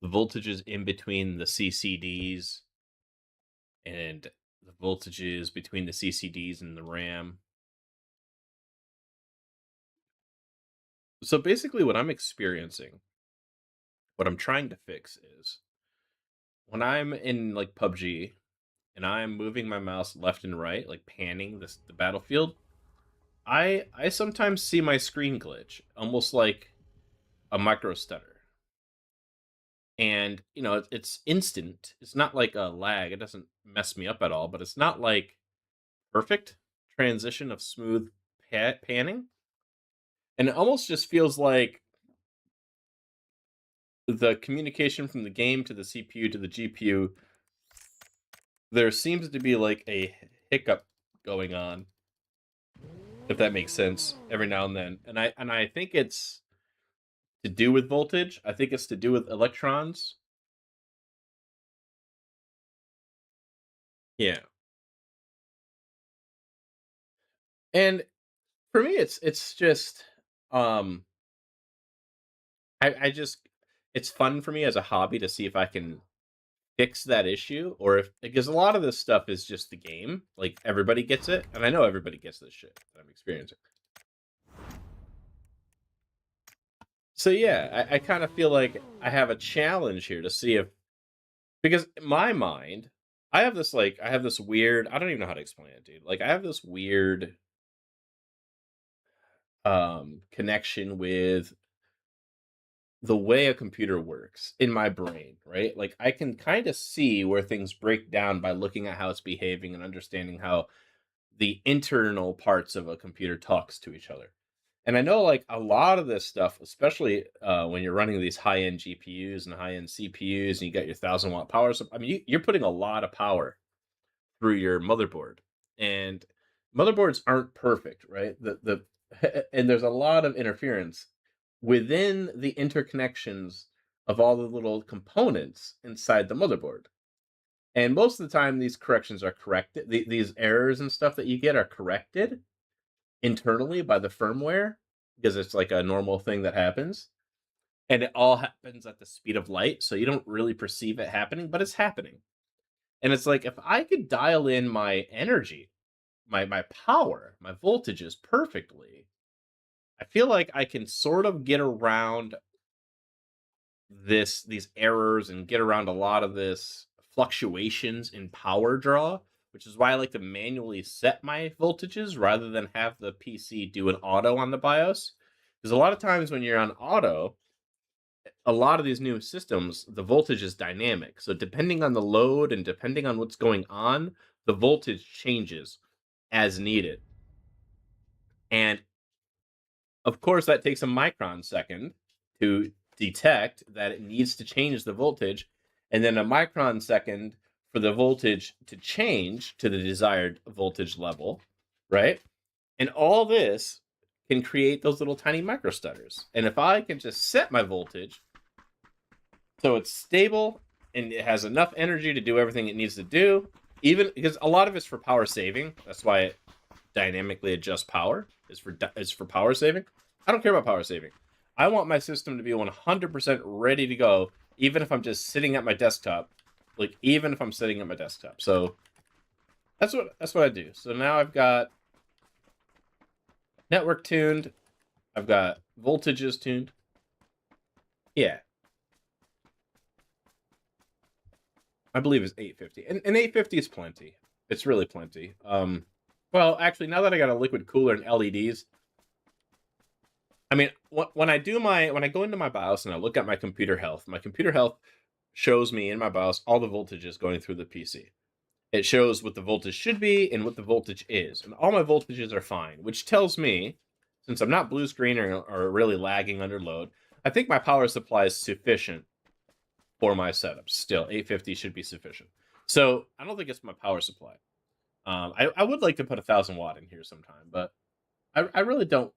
the voltages in between the CCDs and the voltages between the CCDs and the RAM. So basically, what I'm experiencing, what I'm trying to fix is when I'm in like PUBG and I'm moving my mouse left and right, like panning the battlefield, I sometimes see my screen glitch, almost like a micro stutter. And it's instant. It's not like a lag. It doesn't mess me up at all, but it's not like perfect transition of smooth panning. And it almost just feels like the communication from the game to the CPU to the GPU, there seems to be like a hiccup going on, if that makes sense, every now and then. And I think it's to do with voltage. I think it's to do with electrons. Yeah. And for me it's just um I just it's fun for me as a hobby to see if I can fix that issue, or if because a lot of this stuff is just the game. Like everybody gets it, and I know everybody gets this shit that I'm experiencing. So yeah, I kind of feel like I have a challenge here to see if because in my mind, I have this weird I don't even know how to explain it, dude. Like I have this weird connection with the way a computer works in my brain, right? Like I can kind of see where things break down by looking at how it's behaving and understanding how the internal parts of a computer talks to each other. And I know like a lot of this stuff, especially when you're running these high-end GPUs and high-end CPUs, and you got your 1,000 watt power. I mean, you're putting a lot of power through your motherboard, and motherboards aren't perfect, right? And there's a lot of interference within the interconnections of all the little components inside the motherboard. And most of the time, these corrections are corrected. These errors and stuff that you get are corrected internally by the firmware because it's like a normal thing that happens. And it all happens at the speed of light. So you don't really perceive it happening, but it's happening. And it's like if I could dial in my energy, my power, my voltages perfectly, I feel like I can sort of get around these errors and get around a lot of this fluctuations in power draw, which is why I like to manually set my voltages rather than have the PC do an auto on the BIOS. Because a lot of times when you're on auto, a lot of these new systems, the voltage is dynamic. So depending on the load and depending on what's going on, the voltage changes as needed. And of course, that takes a micron second to detect that it needs to change the voltage, and then a micron second for the voltage to change to the desired voltage level, right? And all this can create those little tiny micro stutters. And if I can just set my voltage so it's stable and it has enough energy to do everything it needs to do, even because a lot of it's for power saving. That's why it dynamically adjusts power is for power saving. I don't care about power saving. I want my system to be 100% ready to go, even if I'm just sitting at my desktop. Like even if I'm sitting at my desktop. So that's what I do. So now I've got network tuned. I've got voltages tuned. Yeah, I believe it's 850, and 850 is plenty. It's really plenty. Well, actually, now that I got a liquid cooler and LEDs, I mean, when I go into my BIOS and I look at my computer health shows me in my BIOS all the voltages going through the PC. It shows what the voltage should be and what the voltage is, and all my voltages are fine, which tells me, since I'm not blue screen or really lagging under load, I think my power supply is sufficient for my setup. Still, 850 should be sufficient. So I don't think it's my power supply. I would like to put 1,000 watt in here sometime, but I really don't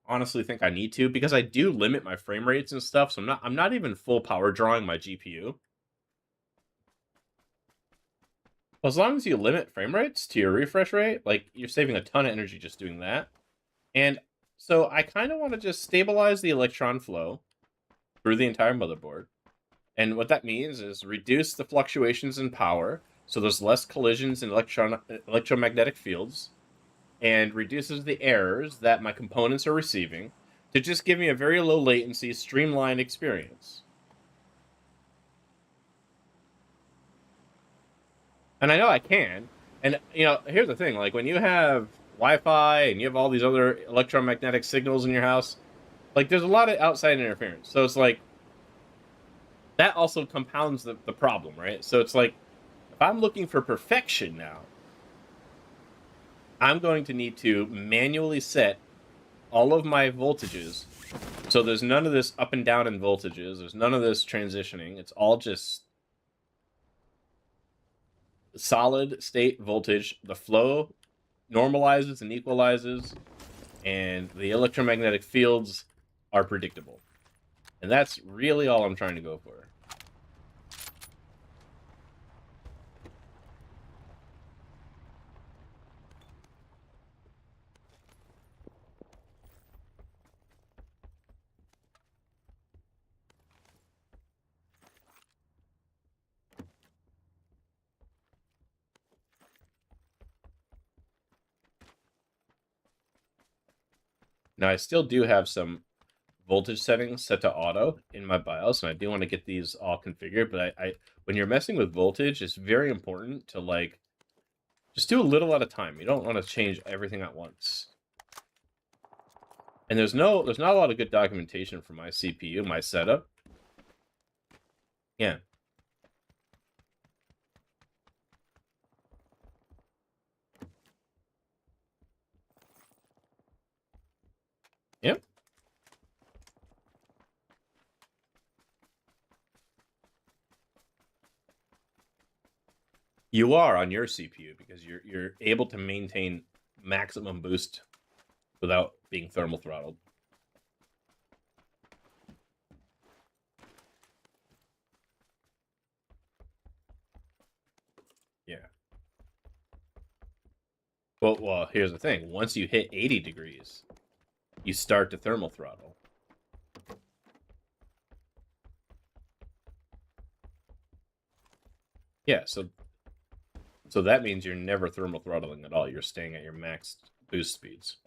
honestly think I need to because I do limit my frame rates and stuff. So I'm not even full power drawing my GPU. As long as you limit frame rates to your refresh rate, like you're saving a ton of energy just doing that. And so I kind of want to just stabilize the electron flow through the entire motherboard. And what that means is reduce the fluctuations in power, so there's less collisions in electromagnetic fields, and reduces the errors that my components are receiving to just give me a very low latency, streamlined experience. And I know I can. And here's the thing: like when you have Wi-Fi and you have all these other electromagnetic signals in your house, like there's a lot of outside interference. So it's like that also compounds the problem, right? So it's like if I'm looking for perfection now, I'm going to need to manually set all of my voltages. So there's none of this up and down in voltages. There's none of this transitioning. It's all just solid state voltage. The flow normalizes and equalizes, and the electromagnetic fields are predictable. And that's really all I'm trying to go for. Now, I still do have some voltage settings set to auto in my BIOS, and I do want to get these all configured, but I when you're messing with voltage, it's very important to like just do a little at a time. You don't want to change everything at once. And there's not a lot of good documentation for my CPU, my setup. Yeah. Yep. You are on your CPU because you're able to maintain maximum boost without being thermal throttled. Yeah. Well, here's the thing. Once you hit 80 degrees, you start to thermal throttle. Yeah, so that means you're never thermal throttling at all. You're staying at your max boost speeds.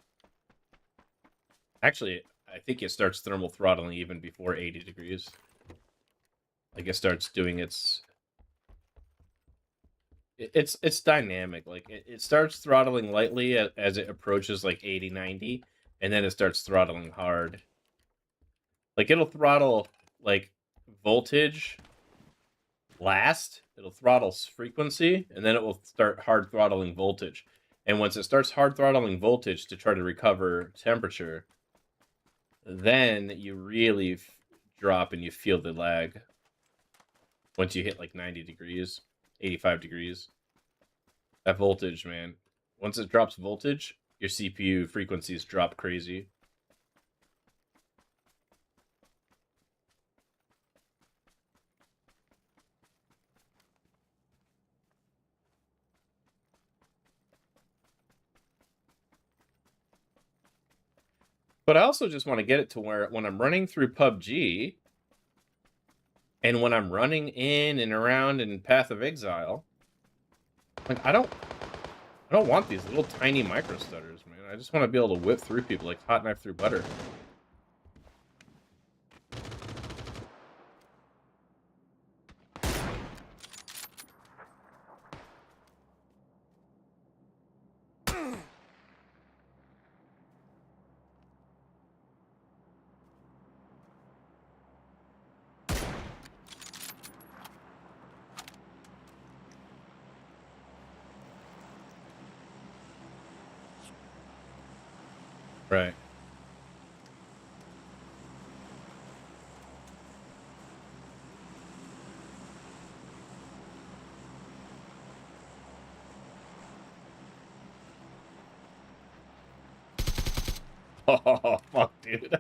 Actually, I think it starts thermal throttling even before 80 degrees. Like it starts doing it's dynamic. Like it starts throttling lightly as it approaches like 80, 90, and then it starts throttling hard. Like it'll throttle like voltage last, it'll throttle frequency, and then it will start hard throttling voltage. And once it starts hard throttling voltage to try to recover temperature, then you really drop and you feel the lag once you hit like 90 degrees, 85 degrees. That voltage, man. Once it drops voltage, your CPU frequencies drop crazy. But I also just want to get it to where when I'm running through PUBG and when I'm running in and around in Path of Exile, like I don't want these little tiny micro stutters, man. I just want to be able to whip through people like hot knife through butter. Right. Oh, fuck, dude.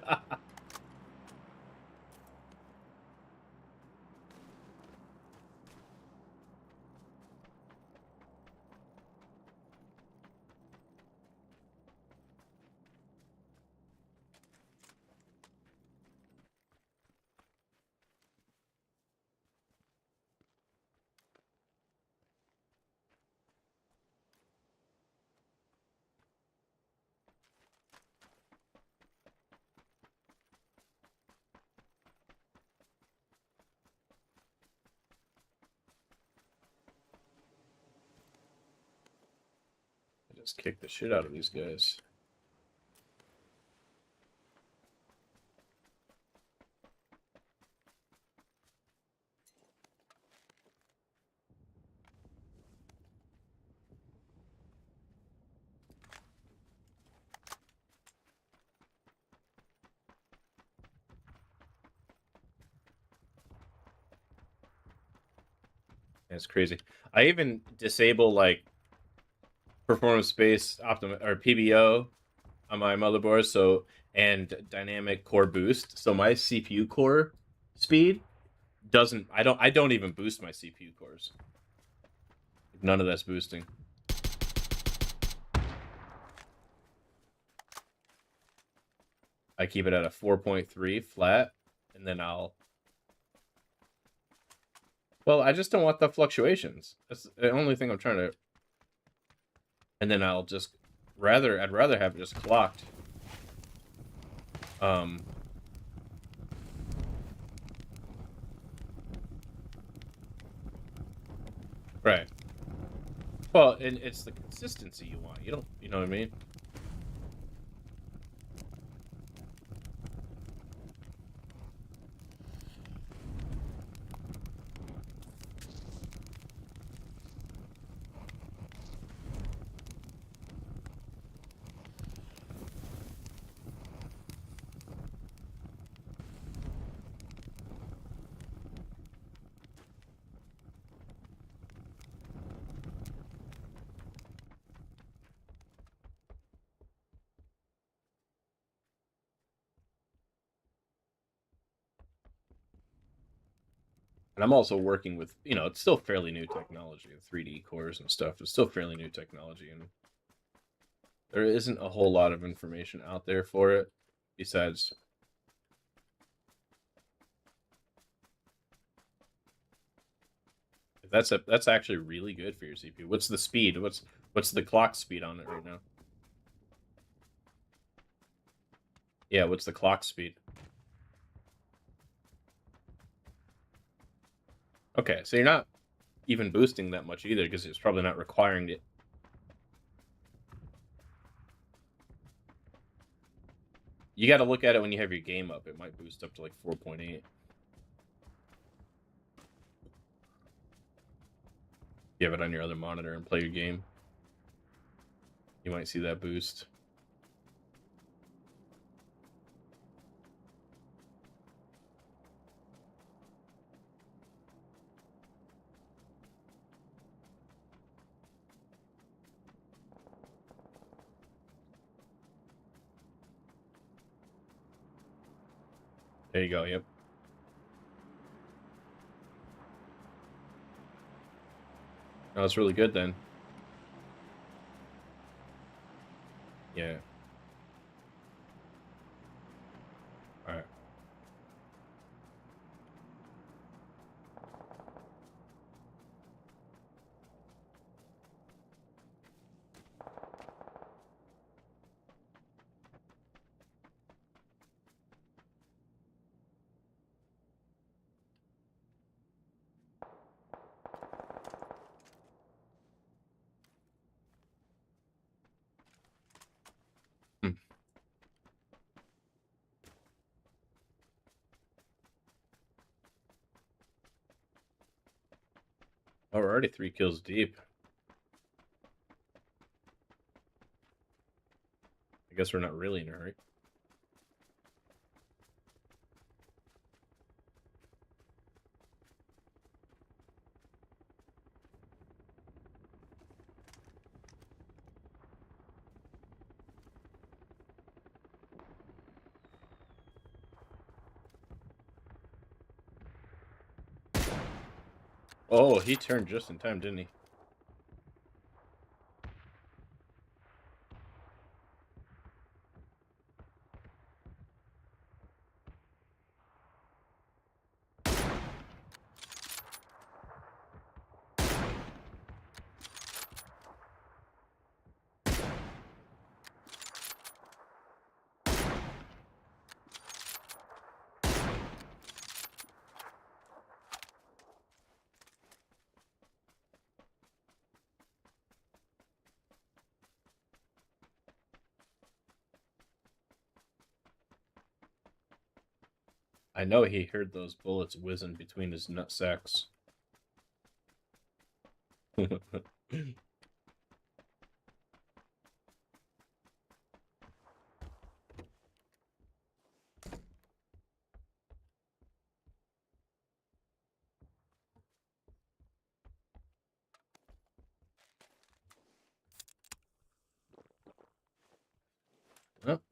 Let's kick the shit out of these guys. It's crazy. I even disable like performance-based or PBO on my motherboard, so and dynamic core boost. So my CPU core speed doesn't. I don't even boost my CPU cores. None of that's boosting. I keep it at a 4.3 flat, and then I'll. Well, I just don't want the fluctuations. That's the only thing I'm trying to. And then I'll just I'd rather have it just clocked. Right. Well, and it's the consistency you want. You know what I mean? And I'm also working with, it's still fairly new technology, 3D cores and stuff. It's still fairly new technology, and there isn't a whole lot of information out there for it, besides. That's actually really good for your CPU. What's the speed? What's the clock speed on it right now? Yeah, what's the clock speed? Okay, so you're not even boosting that much either, because it's probably not requiring it. You got to look at it when you have your game up. It might boost up to like 4.8. You have it on your other monitor and play your game, you might see that boost. There you go, yep. Oh, that's really good then. Yeah. All right. Hmm. Oh, we're already 3 kills deep. I guess we're not really in a hurry. Oh, he turned just in time, didn't he? I know he heard those bullets whizzing between his nut sacks. Well,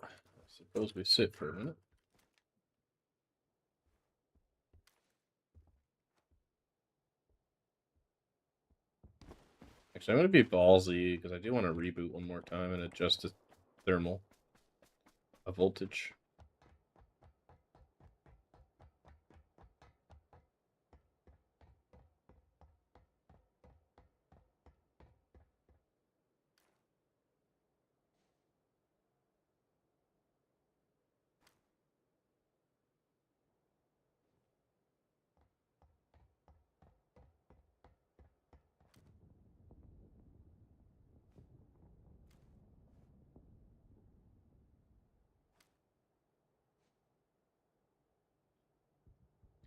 I suppose we sit for a minute. Actually, I'm going to be ballsy because I do want to reboot one more time and adjust the thermal, a voltage.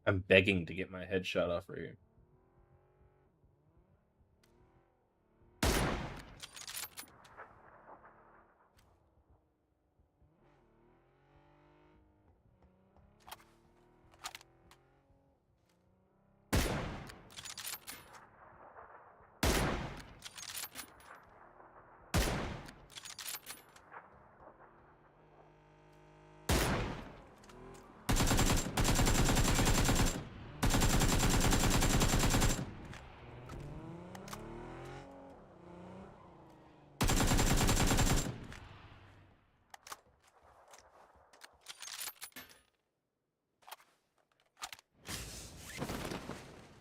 I'm begging to get my headshot off right here.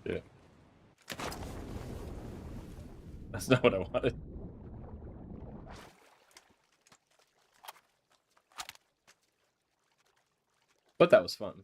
Yeah. That's not what I wanted. But that was fun.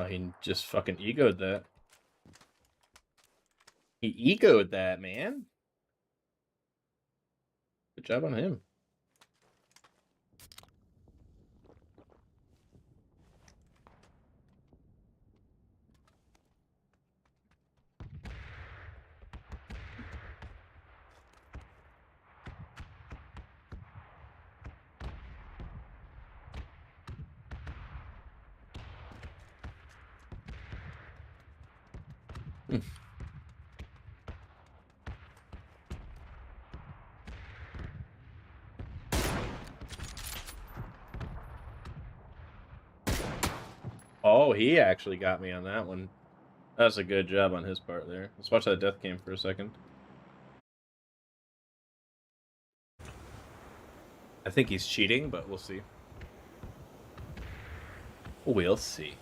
He just fucking egoed that. He egoed that, man. Good job on him. Oh, he actually got me on that one. That's a good job on his part there. Let's watch that death cam for a second. I think he's cheating, but we'll see. We'll see.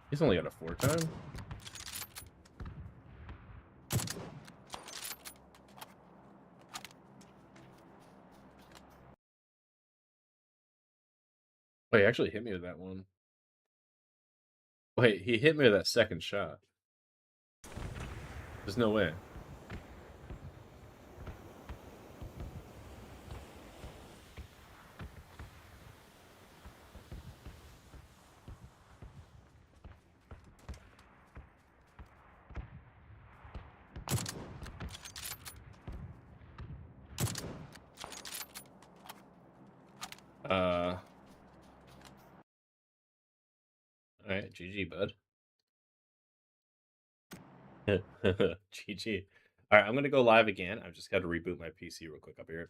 He's only got a 4 time. Wait, he actually hit me with that one. Wait, he hit me with that second shot. There's no way. Alright, GG, bud. GG. Alright, I'm gonna go live again. I've just got to reboot my PC real quick. I'll be right back.